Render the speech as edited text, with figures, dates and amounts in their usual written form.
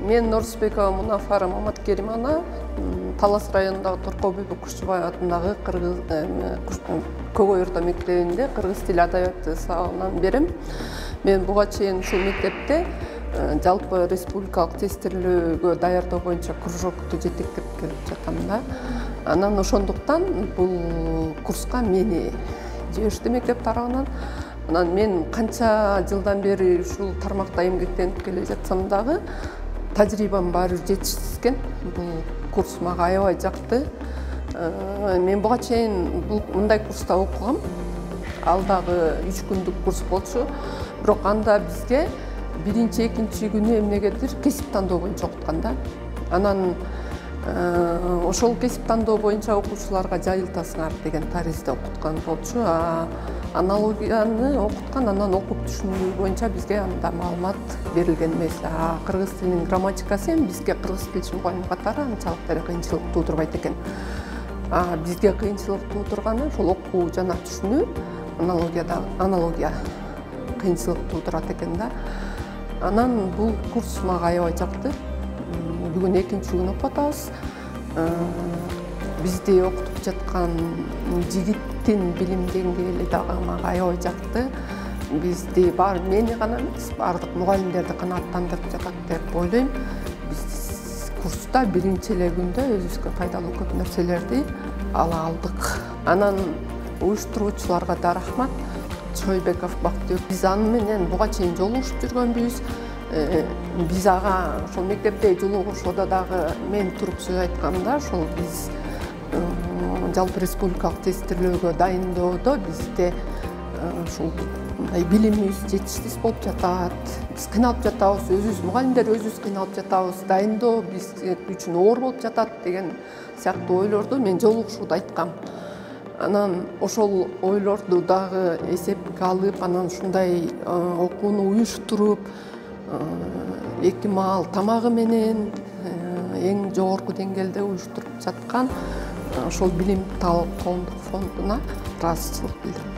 Мен Норсбекова Мунафара Маматкеримовна, Талас районундагы Торкобүбү Кушчубаев атындагы Көк Орто мектебинде кыргыз тили адабияты сабагынан берем. Мен буга чейин ушул мектепте жалпы республикалык тестирлөөгө даярдоо боюнча кружокту жетектеп келип жатам да. Анан ошондуктан бул курска мени жиберишти мектеп тарабынан. Анан мен канча жылдан бери ушул тармакта эмгектенип келе жатсам дагы тажрыйбам баары жетишсиз экен. Бул курс мага аябай жакты. Мен буга чейин мындай курста окугам. Ал дагы 3 күндүк курс болчу. Бирок анда бизге биринчи, экинчи күнү эмнегедир кесип тандоо боюнча окуткан да. Анан ошол кесип тандоо боюнча окуучуларга жайылтасыңар деген таризде окуткан болчу. Аналогияны окуткан, анан окуп түшүнүү боюнча бизге анда маалымат берилген эмес. Кыргыз тилинин грамматикасы эми бизге кыргыз тил мугалими катары анчалык деле кыйынчылык туудурбайт экен. Бизге кыйынчылык туудурганы ошол окуу жана түшүнүү, аналогия кыйынчылык туудурат экен да. Анан бул курс мага аябай жакты. Бүгүн экинчи күн окуп атабыз. Бизди окутуп жаткан жигиттин билим деңгээли дагы мага аябай жакты. Бизди мени гана эмес, баардык мугалимдерди канааттандырып жатат деп ойлойм. Биз курста биринчи эле күндө өзүбүзгө пайдалуу көп нерселерди ала алдык. Анан уюштуруучуларга да рахмат. Чойбеков Бактыёр. Биз аны менен буга чейин жолугушуп жүргөнбүз. Биз ага ошол мектепте жолугушууда дагы мен туруп сөз айтканда, ошол биз жалпы республикалык тестирлөөгө дайындоодо бизде ушул билимибиз жетишсиз болуп жатат. Биз кыйналып жатабыз, өзүбүз мугалимдер өзүбүз кыйналып жатабыз, дайындоо биз үчүн оор болуп жатат деген сыяктуу ойлорду мен жолугушууда айткам. Анан ошол ойлорду дагы эсепке алып, анан ушундай окууну уюштуруп, эки маал тамагы менен эң жогорку деңгээлде уюштуруп жаткан ошол билим коомдук фондуна ыраазычылык билдирем.